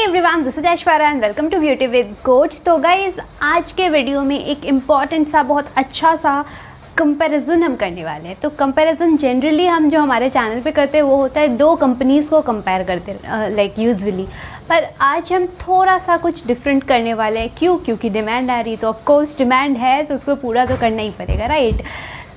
Everyone, this is Aishwarya and welcome to beauty with coach. तो guys, आज के video में एक इम्पॉर्टेंट सा बहुत अच्छा सा कंपैरिजन हम करने वाले हैं। तो कंपैरिजन जनरली हम जो हमारे चैनल पे करते हैं वो होता है दो कंपनीज़ को कंपेयर करते हैं लाइक यूजुअली, पर आज हम थोड़ा सा कुछ डिफरेंट करने वाले हैं। क्योंकि डिमांड आ रही है, तो ऑफकोर्स डिमांड है तो उसको पूरा तो करना ही पड़ेगा, राइट।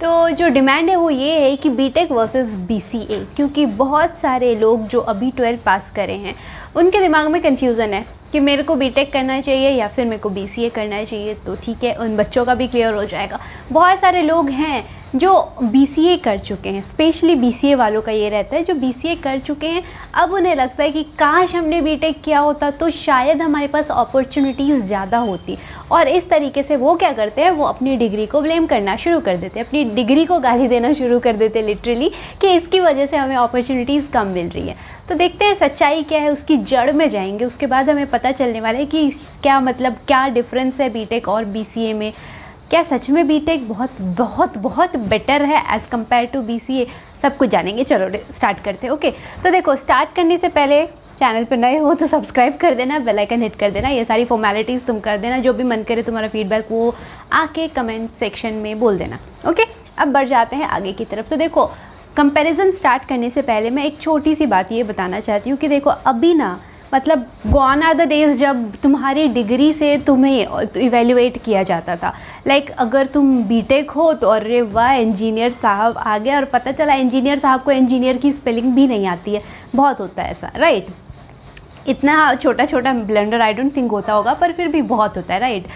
तो जो डिमांड है वो ये है कि बीटेक वर्सेस बीसीए, क्योंकि बहुत सारे लोग जो अभी 12 पास करे हैं उनके दिमाग में कन्फ्यूज़न है कि मेरे को बीटेक करना चाहिए या फिर मेरे को बीसीए करना चाहिए। तो ठीक है, उन बच्चों का भी क्लियर हो जाएगा। बहुत सारे लोग हैं जो बीसीए कर चुके हैं, स्पेशली बीसीए वालों का ये रहता है जो बीसीए कर चुके हैं, अब उन्हें लगता है कि काश हमने बीटेक किया होता तो शायद हमारे पास अपॉर्चुनिटीज़ ज़्यादा होती। और इस तरीके से वो क्या करते हैं, वो अपनी डिग्री को ब्लेम करना शुरू कर देते हैं, अपनी डिग्री को गाली देना शुरू कर देते हैं लिटरली, कि इसकी वजह से हमें अपॉर्चुनिटीज़ कम मिल रही है। तो देखते हैं सच्चाई क्या है, उसकी जड़ में जाएंगे, उसके बाद हमें पता चलने वाला है कि क्या मतलब क्या डिफरेंस है बीटेक और बीसीए में। क्या सच में बीटेक बहुत बहुत बहुत बेटर है एज़ कम्पेयर टू बीसीए, सब कुछ जानेंगे। चलो स्टार्ट करते हैं। ओके, तो देखो, स्टार्ट करने से पहले चैनल पर नए हो तो सब्सक्राइब कर देना, बेल आइकन हिट कर देना, ये सारी फॉर्मेलिटीज़ तुम कर देना। जो भी मन करे तुम्हारा फीडबैक वो आके कमेंट सेक्शन में बोल देना। ओके, अब बढ़ जाते हैं आगे की तरफ। तो देखो, कंपैरिजन स्टार्ट करने से पहले मैं एक छोटी सी बात ये बताना चाहती हूँ कि देखो, अभी ना मतलब गॉन आर द डेज़ जब तुम्हारी डिग्री से तुम्हें इवेल्युएट किया जाता था। लाइक अगर तुम बीटेक हो तो अरे वाह इंजीनियर साहब आ गया, और पता चला इंजीनियर साहब को इंजीनियर की स्पेलिंग भी नहीं आती है। बहुत होता है ऐसा, राइट। इतना छोटा छोटा ब्लंडर आई डोंट थिंक होता होगा, पर फिर भी बहुत होता है, राइट।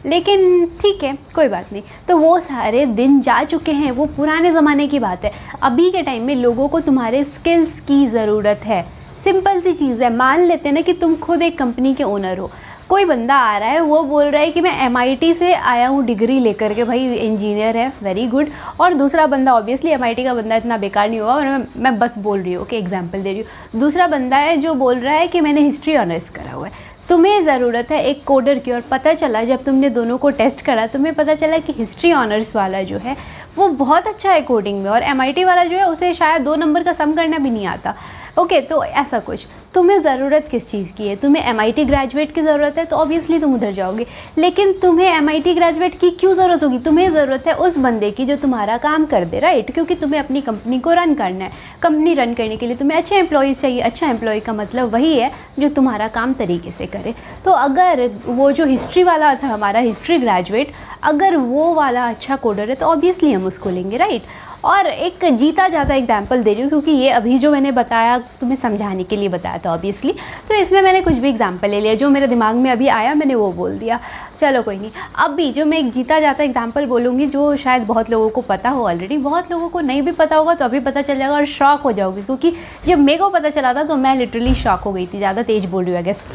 लेकिन ठीक है, कोई बात नहीं। तो वो सारे दिन जा चुके हैं, वो पुराने ज़माने की बात है। अभी के टाइम में लोगों को तुम्हारे स्किल्स की ज़रूरत है। सिंपल सी चीज़ है, मान लेते हैं ना कि तुम खुद एक कंपनी के ओनर हो, कोई बंदा आ रहा है, वो बोल रहा है कि मैं एमआईटी से आया हूँ डिग्री लेकर के, भाई इंजीनियर है, वेरी गुड। और दूसरा बंदा, ऑब्वियसली एमआईटी का बंदा इतना बेकार नहीं होगा, और मैं बस बोल रही हूँ, ओके, एग्जांपल दे रही हूँ। दूसरा बंदा है जो बोल रहा है कि मैंने हिस्ट्री ऑनर्स करा हुआ है। तुम्हें ज़रूरत है एक कोडर की, और पता चला जब तुमने दोनों को टेस्ट करा, तुम्हें पता चला कि हिस्ट्री ऑनर्स वाला जो है वो बहुत अच्छा है कोडिंग में, और एमआईटी वाला जो है उसे शायद 2 नंबर का सम करना भी नहीं आता। ओके, तो ऐसा कुछ। तुम्हें ज़रूरत किस चीज़ की है? तुम्हें एमआईटी ग्रेजुएट की ज़रूरत है तो ऑब्वियसली तुम उधर जाओगे। लेकिन तुम्हें एमआईटी ग्रेजुएट की क्यों ज़रूरत होगी? तुम्हें ज़रूरत है उस बंदे की जो तुम्हारा काम कर दे, राइट। क्योंकि तुम्हें अपनी कंपनी को रन करना है। कंपनी रन करने के लिए तुम्हें अच्छे एम्प्लॉयज़ चाहिए। अच्छा एम्प्लॉय का मतलब वही है जो तुम्हारा काम तरीके से करे। तो अगर वो जो हिस्ट्री वाला था हमारा हिस्ट्री ग्रेजुएट, अगर वो वाला अच्छा कोडर है तो ऑब्वियसली हम उसको लेंगे, राइट। और एक जीता जाता एग्जांपल दे रही हूँ, क्योंकि ये अभी जो मैंने बताया तुम्हें समझाने के लिए बताया था ऑब्वियसली, तो इसमें मैंने कुछ भी एग्जांपल ले लिया, जो मेरे दिमाग में अभी आया मैंने वो बोल दिया। चलो कोई नहीं। अभी जो मैं एक जीता जाता एग्जांपल बोलूँगी, जो शायद बहुत लोगों को पता हो ऑलरेडी, बहुत लोगों को नहीं भी पता होगा तो अभी पता चल जाएगा और शॉक हो जाओगे, क्योंकि जब मेरे को पता चला था तो मैं लिटरली शॉक हो गई थी। ज़्यादा तेज़ बोल रही हूँ, I guess,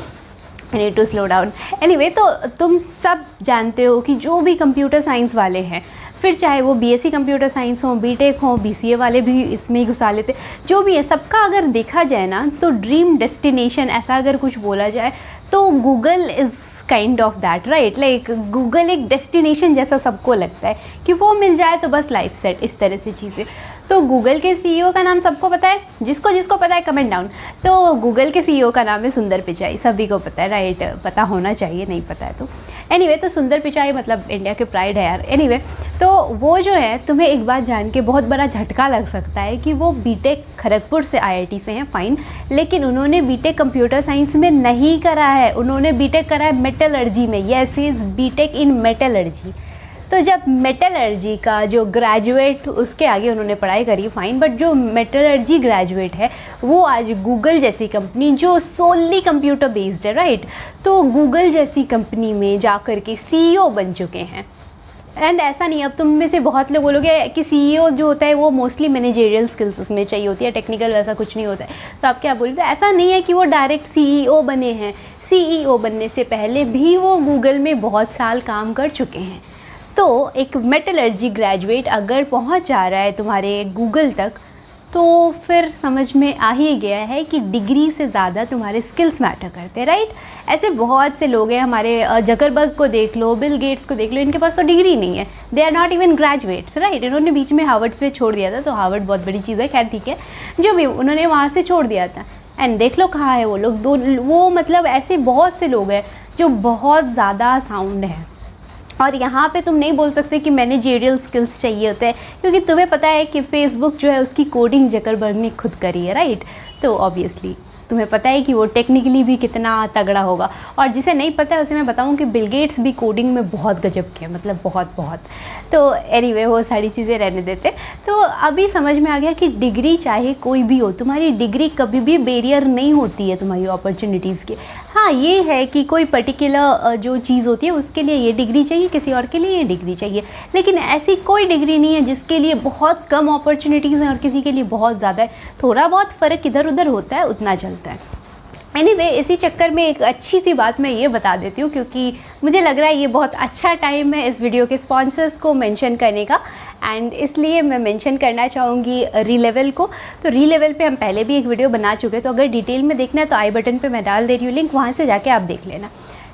I need to slow down. Anyway, तो तुम सब जानते हो कि जो भी कंप्यूटर साइंस वाले हैं, फिर चाहे वो बीएससी कंप्यूटर साइंस हो, बीटेक हो, बीसीए वाले भी इसमें ही घुसा लेते, जो भी है सबका अगर देखा जाए ना, तो ड्रीम डेस्टिनेशन ऐसा अगर कुछ बोला जाए तो Google is kind of that, right. Like Google एक डेस्टिनेशन जैसा सबको लगता है कि वो मिल जाए तो बस लाइफ सेट, इस तरह से चीज़ें। तो गूगल के सीईओ का नाम सबको पता है, जिसको जिसको पता है कमेंट डाउन। तो गूगल के सीईओ का नाम है सुंदर पिचाई, सभी को पता है, राइट। पता होना चाहिए, नहीं पता है तो एनीवे, तो सुंदर पिचाई मतलब इंडिया के प्राइड है यार। एनीवे, तो वो जो है, तुम्हें एक बात जान के बहुत बड़ा झटका लग सकता है कि वो बीटेक खड़गपुर से आईआईटी से हैं, फाइन, लेकिन उन्होंने बीटेक कंप्यूटर साइंस में नहीं करा है, उन्होंने बीटेक करा है मेटलर्जी में। Yes, is BTech in metallurgy. तो जब मेटलर्जी का जो ग्रेजुएट, उसके आगे उन्होंने पढ़ाई करी, फाइन, बट जो मेटलर्जी ग्रेजुएट है वो आज गूगल जैसी कंपनी जो सोली कंप्यूटर बेस्ड है, राइट, तो गूगल जैसी कंपनी में जा कर के सीईओ बन चुके हैं। एंड ऐसा नहीं, अब तुम में से बहुत लोग बोलोगे कि सीईओ जो होता है वो मोस्टली मैनेजरियल स्किल्स उसमें चाहिए होती है, टेक्निकल वैसा कुछ नहीं होता है। तो आप क्या बोलते हैं? ऐसा नहीं है कि वो डायरेक्ट सीईओ बने हैं। सीईओ बनने से पहले भी वो गूगल में बहुत साल काम कर चुके हैं। तो एक मेटलर्जी ग्रेजुएट अगर पहुंच जा रहा है तुम्हारे गूगल तक, तो फिर समझ में आ ही गया है कि डिग्री से ज़्यादा तुम्हारे स्किल्स मैटर करते हैं, राइट। ऐसे बहुत से लोग हैं, हमारे जकरबर्ग को देख लो, बिल गेट्स को देख लो, इनके पास तो डिग्री नहीं है, they are not even graduates, right. इन्होंने बीच में हार्वर्ड से छोड़ दिया था, तो हार्वर्ड बहुत बड़ी चीज़ है, खैर ठीक है, जो भी, उन्होंने वहाँ से छोड़ दिया था। एंड देख लो कहाँ है वो लोग, वो मतलब ऐसे बहुत से लोग हैं जो बहुत ज़्यादा साउंड है। और यहाँ पे तुम नहीं बोल सकते कि मैनेजेरियल स्किल्स चाहिए होते हैं, क्योंकि तुम्हें पता है कि फेसबुक जो है उसकी कोडिंग जकरबर्ग ने खुद करी है, राइट। तो ऑब्वियसली तुम्हें पता है कि वो टेक्निकली भी कितना तगड़ा होगा। और जिसे नहीं पता है उसे मैं बताऊं कि बिल गेट्स भी कोडिंग में बहुत गजब के, मतलब बहुत बहुत। तो एनीवे वो सारी चीज़ें रहने देते। तो अभी समझ में आ गया कि डिग्री चाहे कोई भी हो, तुम्हारी डिग्री कभी भी बैरियर नहीं होती है तुम्हारी अपॉर्चुनिटीज़ की। हाँ ये है कि कोई पर्टिकुलर जो चीज़ होती है उसके लिए ये डिग्री चाहिए, किसी और के लिए ये डिग्री चाहिए, लेकिन ऐसी कोई डिग्री नहीं है जिसके लिए बहुत कम अपॉर्चुनिटीज़ हैं और किसी के लिए बहुत ज़्यादा है। थोड़ा बहुत फ़र्क इधर उधर होता है, उतना चलता है। एनीवे इसी चक्कर में एक अच्छी सी बात मैं ये बता देती हूँ, क्योंकि मुझे लग रहा है ये बहुत अच्छा टाइम है इस वीडियो के स्पॉन्सर्स को मेंशन करने का, एंड इसलिए मैं मेंशन करना चाहूँगी रीलेवल को। तो रीलेवल पे हम पहले भी एक वीडियो बना चुके हैं, तो अगर डिटेल में देखना है तो आई बटन पे मैं डाल दे रही हूँ लिंक, वहाँ से जाके आप देख लेना।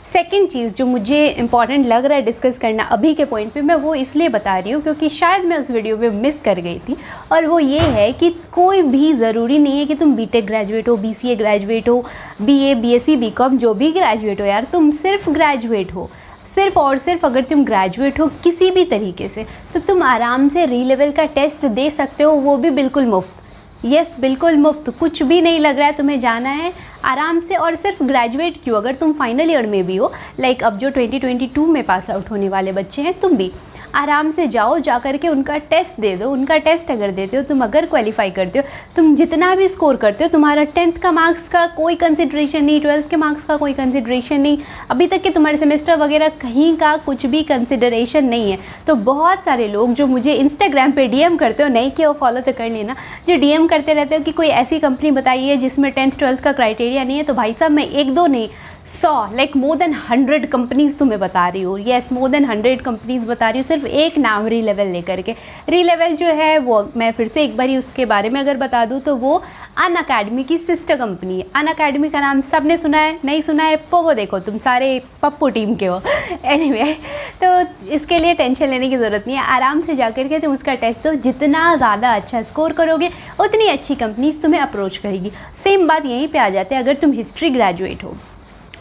सेकंड चीज़ जो मुझे इंपॉर्टेंट लग रहा है डिस्कस करना अभी के पॉइंट पे, मैं वो इसलिए बता रही हूँ क्योंकि शायद मैं उस वीडियो में मिस कर गई थी, और वो ये है कि कोई भी ज़रूरी नहीं है कि तुम बीटेक ग्रेजुएट हो, बीसीए ग्रेजुएट हो, बीए, बीएससी, बीकॉम, जो भी ग्रेजुएट हो यार, तुम सिर्फ ग्रेजुएट हो, सिर्फ और सिर्फ अगर तुम ग्रेजुएट हो किसी भी तरीके से, तो तुम आराम से रीलेवल का टेस्ट दे सकते हो, वो भी बिल्कुल मुफ्त। यस बिल्कुल मुफ्त, कुछ भी नहीं लग रहा है तुम्हें, जाना है आराम से। और सिर्फ ग्रेजुएट क्यों, अगर तुम फाइनल ईयर में भी हो, लाइक अब जो 2022 में पास आउट होने वाले बच्चे हैं, तुम भी आराम से जाओ, जा कर के उनका टेस्ट दे दो। उनका टेस्ट अगर देते हो तुम, अगर क्वालिफाई करते हो, तुम जितना भी स्कोर करते हो, तुम्हारा 10th का मार्क्स का कोई कंसिड्रेशन नहीं, 12th के मार्क्स का कोई कंसिड्रेशन नहीं, अभी तक के तुम्हारे सेमेस्टर वगैरह कहीं का कुछ भी कंसिडरेशन नहीं है। तो बहुत सारे लोग जो मुझे इंस्टाग्राम पे डीएम करते हो, नहीं कि वो फॉलो तो कर लेना, जो डीएम करते रहते हो कि कोई ऐसी कंपनी बताइए जिसमें 10th 12th का क्राइटेरिया नहीं है, तो भाई साहब मैं एक दो नहीं 100 लाइक मोर देन 100 कंपनीज़ तुम्हें बता रही हूँ। येस मोर देन 100 कंपनीज़ बता रही हूँ, सिर्फ एक नाम रीलेवल लेकर के। रीलेवल जो है वो मैं फिर से एक बार ही उसके बारे में अगर बता दूँ तो वो अनअकैडमी की सिस्टर कंपनी है। अनअकैडमी का नाम सबने सुना है, नहीं सुना है पोगो देखो, तुम सारे पप्पू टीम के हो। एनीवे तो इसके लिए टेंशन लेने की ज़रूरत नहीं है, आराम से जा कर के तुम उसका टेस्ट दो, जितना ज़्यादा अच्छा स्कोर करोगे उतनी अच्छी कंपनीज तुम्हें अप्रोच करेगी। सेम बात यहीं पर आ जाते हैं अगर तुम हिस्ट्री ग्रेजुएट हो।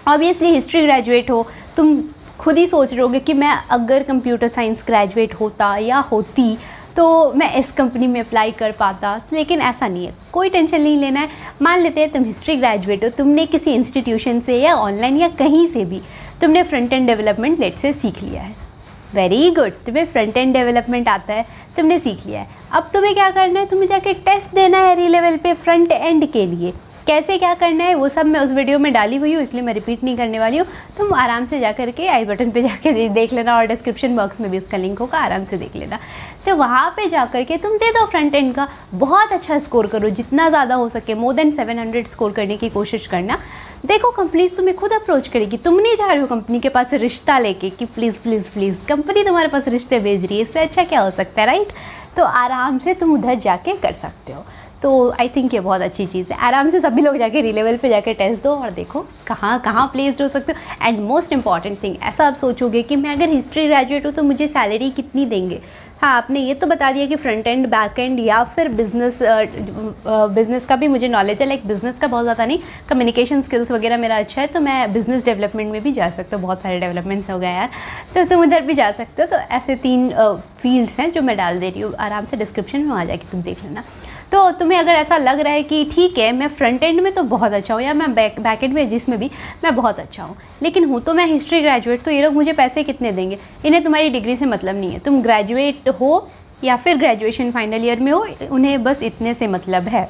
ऑब्वियसली हिस्ट्री ग्रेजुएट हो, तुम खुद ही सोच रहे होगे कि मैं अगर कंप्यूटर साइंस ग्रेजुएट होता या होती तो मैं इस कंपनी में अप्लाई कर पाता, लेकिन ऐसा नहीं है, कोई टेंशन नहीं लेना है। मान लेते हैं तुम हिस्ट्री ग्रेजुएट हो, तुमने किसी इंस्टीट्यूशन से या ऑनलाइन या कहीं से भी तुमने फ्रंट एंड डेवलपमेंट लेट से सीख लिया है, वेरी गुड, तुम्हें फ्रंट एंड डेवलपमेंट आता है, तुमने सीख लिया है। अब तुम्हें क्या करना है, तुम्हें जाके टेस्ट देना है रीलेवल पे फ्रंट एंड के लिए। कैसे क्या करना है वो सब मैं उस वीडियो में डाली हुई हूँ, इसलिए मैं रिपीट नहीं करने वाली हूँ। तुम आराम से जा कर के आई बटन पे जाके देख लेना, और डिस्क्रिप्शन बॉक्स में भी उसका लिंक होगा, आराम से देख लेना। तो वहाँ पे जा कर के तुम दे दो फ्रंट एंड का, बहुत अच्छा स्कोर करो, जितना ज़्यादा हो सके, मोर देन 700 स्कोर करने की कोशिश करना। देखो कंपनीज तुम्हें खुद अप्रोच करेगी, तुम नहीं जा रहे हो कंपनी के पास रिश्ता लेके कि प्लीज़ प्लीज़ प्लीज़, कंपनी तुम्हारे पास रिश्ते भेज रही है, इससे अच्छा क्या हो सकता है, राइट। तो आराम से तुम उधर जाके कर सकते हो। तो आई थिंक ये बहुत अच्छी चीज़ है, आराम से सभी लोग जाके रीलेवल पे जाके टेस्ट दो और देखो कहाँ कहाँ प्लेस्ड हो सकते हो। एंड मोस्ट इंपॉर्टेंट थिंग, ऐसा आप सोचोगे कि मैं अगर हिस्ट्री ग्रेजुएट हूँ तो मुझे सैलरी कितनी देंगे। हाँ आपने ये तो बता दिया कि फ्रंट एंड बैक एंड या फिर बिज़नेस का भी मुझे नॉलेज है, लाइक बिज़नेस का बहुत ज़्यादा नहीं, कम्युनिकेशन स्किल्स वगैरह मेरा अच्छा है, तो मैं बिज़नेस डेवलपमेंट में भी जा सकता हूँ, बहुत सारे डेवलपमेंट्स हो गए यार, तो तुम उधर भी जा सकते हो। तो ऐसे 3 फील्ड्स हैं जो मैं डाल दे रही हूँ, आराम से डिस्क्रिप्शन में वहाँ जाके तुम देख लेना। तो तुम्हें अगर ऐसा लग रहा है कि ठीक है मैं फ्रंट एंड में तो बहुत अच्छा हूँ, या मैं बैक एंड में जिसमें भी मैं बहुत अच्छा हूँ, लेकिन हूँ तो मैं हिस्ट्री ग्रेजुएट, तो ये लोग मुझे पैसे कितने देंगे, इन्हें तुम्हारी डिग्री से मतलब नहीं है। तुम ग्रेजुएट हो या फिर ग्रेजुएशन फाइनल ईयर में हो, उन्हें बस इतने से मतलब है,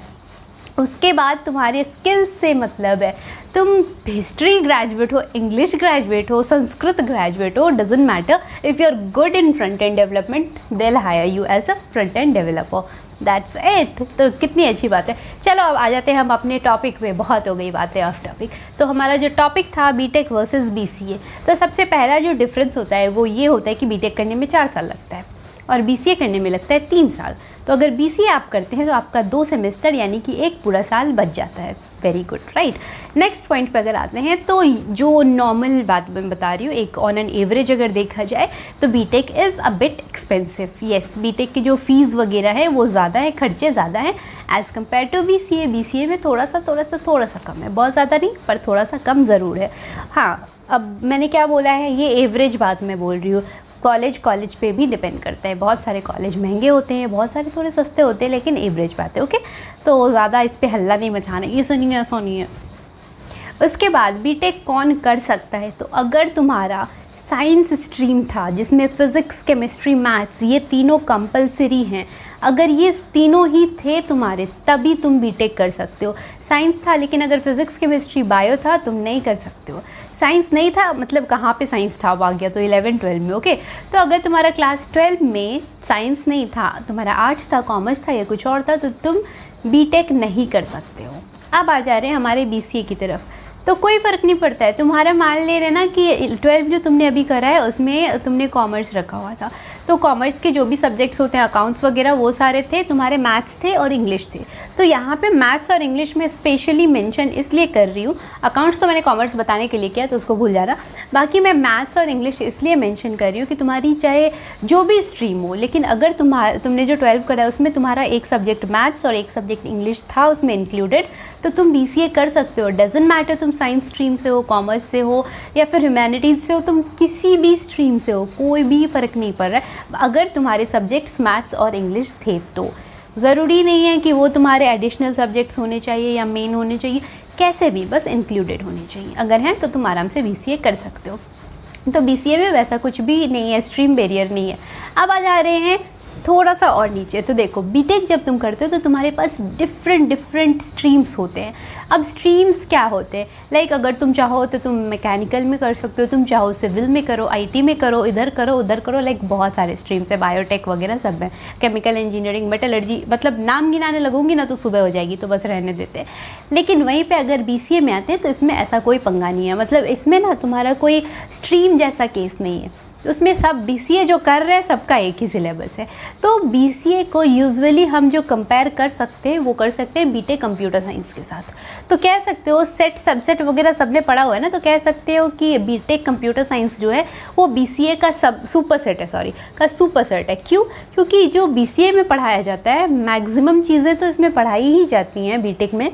उसके बाद तुम्हारे स्किल्स से मतलब है। तुम हिस्ट्री ग्रेजुएट हो, इंग्लिश ग्रेजुएट हो, संस्कृत ग्रेजुएट हो, doesn't matter, if you are good in front end development they will hire you as a front end developer, that's it. तो कितनी अच्छी बात है। चलो अब आ जाते हैं हम अपने टॉपिक पे, बहुत हो गई बातें ऑफ टॉपिक। तो हमारा जो टॉपिक था बीटेक वर्सेस बीसीए, तो सबसे पहला जो डिफरेंस होता है वो ये होता है कि बीटेक करने में 4 साल लगता है और बीसीए करने में लगता है 3 साल। तो अगर बीसीए आप करते हैं तो आपका 2 सेमेस्टर यानी कि 1 पूरा साल बच जाता है, very good, right. Next point पे अगर आते हैं तो जो नॉर्मल बात मैं बता रही हूँ, एक ऑन एन एवरेज अगर देखा जाए तो BTech is a bit expensive. Yes, BTech की जो फीस वगैरह है वो ज़्यादा है, खर्चे ज़्यादा हैं as compare to BCA. BCA में थोड़ा सा कम है, बहुत ज़्यादा नहीं पर थोड़ा सा कम ज़रूर है। हाँ, अब मैंने क्या बोला है, ये एवरेज बात मैं बोल रही हूँ। कॉलेज पे भी डिपेंड करता है, बहुत सारे कॉलेज महंगे होते हैं, बहुत सारे थोड़े सस्ते होते हैं, लेकिन एवरेज बात है, ओके। तो ज़्यादा इस पर हल्ला नहीं मचाना, ये सुनिए नहीं है, ऐसा नहीं है। उसके बाद बीटेक कौन कर सकता है, तो अगर तुम्हारा साइंस स्ट्रीम था जिसमें फ़िज़िक्स, केमिस्ट्री, मैथ्स ये तीनों कंपलसरी हैं, अगर ये तीनों ही थे तुम्हारे तभी तुम बीटेक कर सकते हो। साइंस था लेकिन अगर फिज़िक्स, केमिस्ट्री, बायो था तुम नहीं कर सकते हो। साइंस नहीं था मतलब कहाँ पे साइंस था, अब आ गया तो 11-12 में, ओके। तो अगर तुम्हारा क्लास 12 में साइंस नहीं था, तुम्हारा आर्ट्स था, कॉमर्स था या कुछ और था, तो तुम बीटेक नहीं कर सकते हो। अब आ जा रहे हैं हमारे बीसीए की तरफ। तो कोई फ़र्क नहीं पड़ता है, तुम्हारा मान ले रहे ना कि 12 जो तुमने अभी करा है उसमें तुमने कॉमर्स रखा हुआ था, तो कॉमर्स के जो भी सब्जेक्ट्स होते हैं, अकाउंट्स वगैरह, वो सारे थे, तुम्हारे मैथ्स थे और इंग्लिश थे। तो यहाँ पे मैथ्स और इंग्लिश में स्पेशली मेंशन इसलिए कर रही हूँ, अकाउंट्स तो मैंने कॉमर्स बताने के लिए किया तो उसको भूल जाना, बाकी मैं मैथ्स और इंग्लिश इसलिए मेंशन कर रही हूँ कि तुम्हारी चाहे जो भी स्ट्रीम हो, लेकिन अगर तुमने जो 12 करा है उसमें तुम्हारा एक सब्जेक्ट मैथ्स और एक सब्जेक्ट इंग्लिश था उसमें इंक्लूडेड, तो तुम बीसीए कर सकते हो। डजेंट मैटर तुम साइंस स्ट्रीम से हो, कॉमर्स से हो या फिर ह्यूमैनिटीज़ से हो, तुम किसी भी स्ट्रीम से हो, कोई भी फ़र्क नहीं पड़ रहा है अगर तुम्हारे सब्जेक्ट्स मैथ्स और इंग्लिश थे। तो ज़रूरी नहीं है कि वो तुम्हारे एडिशनल सब्जेक्ट्स होने चाहिए या मेन होने चाहिए, कैसे भी बस इंक्लूडेड होने चाहिए। अगर हैं तो तुम आराम से बीसीए कर सकते हो। तो बीसीए में वैसा कुछ भी नहीं है, स्ट्रीम बैरियर नहीं है। अब आ जा रहे हैं थोड़ा सा और नीचे। तो देखो, बीटेक जब तुम करते हो तो तुम्हारे पास डिफरेंट स्ट्रीम्स होते हैं। अब स्ट्रीम्स क्या होते हैं, लाइक अगर तुम चाहो तो तुम मैकेनिकल में कर सकते हो, तुम चाहो सिविल में करो, आईटी में करो, इधर करो उधर करो, लाइक बहुत सारे स्ट्रीम्स है, बायोटेक वगैरह सब है, केमिकल इंजीनियरिंग, मेटलर्जी, मतलब नाम गिनाने लगूंगी ना तो सुबह हो जाएगी, तो बस रहने देते हैं। लेकिन वहीं पे अगर बीसीए में आते हैं तो इसमें ऐसा कोई पंगा नहीं है, मतलब इसमें ना तुम्हारा कोई स्ट्रीम जैसा केस नहीं है, तो उसमें सब बीसीए जो कर रहे हैं सबका एक ही सिलेबस है। तो बीसीए को यूजुअली हम जो कंपेयर कर सकते हैं वो कर सकते हैं बीटेक कंप्यूटर साइंस के साथ। तो कह सकते हो सेट सबसेट वगैरह सबने पढ़ा हुआ है ना, तो कह सकते हो कि बीटेक कंप्यूटर साइंस जो है वो बीसीए का सुपर सेट है। क्यों? क्योंकि जो बीसीए में पढ़ाया जाता है मैक्सिमम चीज़ें तो इसमें पढ़ाई ही जाती हैं बीटेक में,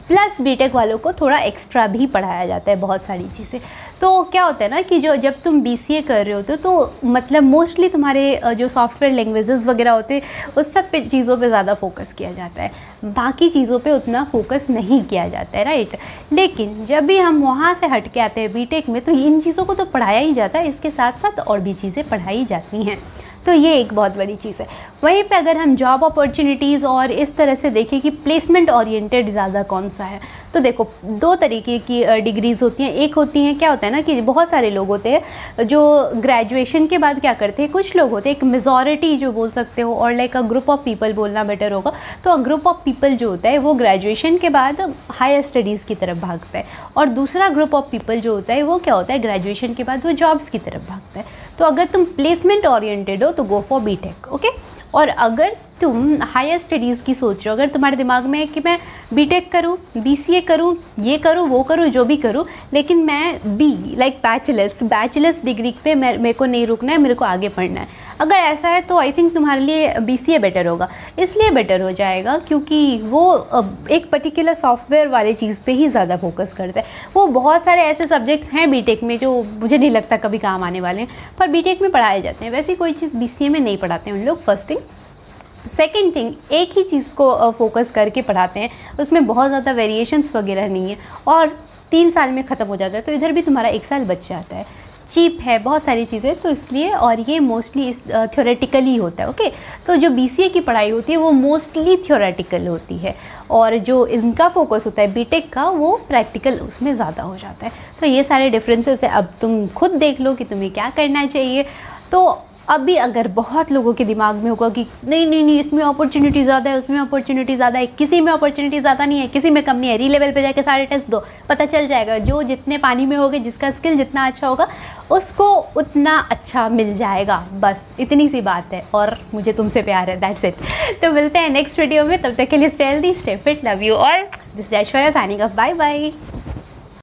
प्लस बीटेक वालों को थोड़ा एक्स्ट्रा भी पढ़ाया जाता है बहुत सारी चीज़ें। तो क्या होता है ना कि जब तुम बीसीए कर रहे होते हो तो मतलब मोस्टली तुम्हारे जो सॉफ्टवेयर लैंग्वेजेस वगैरह होते हैं उस सब पे चीज़ों पे ज़्यादा फोकस किया जाता है, बाकी चीज़ों पे उतना फोकस नहीं किया जाता है, राइट। लेकिन जब भी हम वहाँ से हट के आते हैं बीटेक में तो इन चीज़ों को तो पढ़ाया ही जाता है, इसके साथ साथ और भी चीज़ें पढ़ाई जाती हैं। तो ये एक बहुत बड़ी चीज़ है। वहीं पे अगर हम जॉब अपॉर्चुनिटीज़ और इस तरह से देखें कि प्लेसमेंट ओरिएंटेड ज़्यादा कौन सा है, तो देखो दो तरीके की डिग्रीज़ होती हैं। एक होती हैं, क्या होता है ना कि बहुत सारे लोग होते हैं जो ग्रेजुएशन के बाद क्या करते हैं, कुछ लोग होते हैं, एक मेजॉरिटी जो बोल सकते हो, और like a group of people बोलना बेटर होगा, तो अ ग्रुप ऑफ पीपल जो होता है वो ग्रेजुएशन के बाद हायर स्टडीज़ की तरफ भागता है, और दूसरा ग्रुप ऑफ पीपल जो होता है वो क्या होता है, ग्रेजुएशन के बाद वो जॉब्स की तरफ भागता है। तो अगर तुम प्लेसमेंट ओरिएंटेड हो तो गो फॉर बीटेक, ओके। और अगर तुम हायर स्टडीज़ की सोच रहे हो, अगर तुम्हारे दिमाग में है कि मैं बीटेक करूं, बीसीए करूं, ये करूं, वो करूं, जो भी करूं, लेकिन मैं लाइक बैचलर्स डिग्री पे मेरे को नहीं रुकना है, मेरे को आगे पढ़ना है, अगर ऐसा है तो आई थिंक तुम्हारे लिए बीसीए बेटर होगा। इसलिए बेटर हो जाएगा क्योंकि वो एक पर्टिकुलर सॉफ्टवेयर वाले चीज़ पे ही ज़्यादा फोकस करता है। वो बहुत सारे ऐसे सब्जेक्ट्स हैं बीटेक में जो मुझे नहीं लगता कभी काम आने वाले हैं, पर बीटेक में पढ़ाए जाते हैं। वैसे कोई चीज़ बीसीए में नहीं पढ़ाते हैं उन लोग, फर्स्ट थिंग। सेकेंड थिंग, एक ही चीज़ को फोकस करके पढ़ाते हैं, उसमें बहुत ज़्यादा वेरिएशंस वगैरह नहीं है, और 3 साल में ख़त्म हो जाता है, तो इधर भी तुम्हारा 1 साल बच जाता है। चीप है बहुत सारी चीज़ें, तो इसलिए, और ये मोस्टली थ्योरेटिकली होता है, ओके। तो जो बीसीए की पढ़ाई होती है वो मोस्टली थ्योरेटिकल होती है, और जो इनका फोकस होता है बीटेक का वो प्रैक्टिकल उसमें ज़्यादा हो जाता है। तो ये सारे डिफरेंसेस है। अब तुम खुद देख लो कि तुम्हें क्या करना चाहिए। तो अभी अगर बहुत लोगों के दिमाग में होगा कि नहीं इसमें अपॉर्चुनिटी ज़्यादा है, उसमें अपॉर्चुनिटी ज़्यादा है, किसी में अपॉर्चुनिटी ज़्यादा नहीं है, किसी में कम नहीं है, री लेवल पे जाके सारे टेस्ट दो, पता चल जाएगा। जो जितने पानी में होगे, जिसका स्किल जितना अच्छा होगा उसको उतना अच्छा मिल जाएगा, बस इतनी सी बात है। और मुझे तुमसे प्यार है, दैट्स इट। तो मिलते हैं नेक्स्ट वीडियो में, तब तक के लिए stay healthy, stay fit, love you all. This is Aishwarya signing off, bye bye.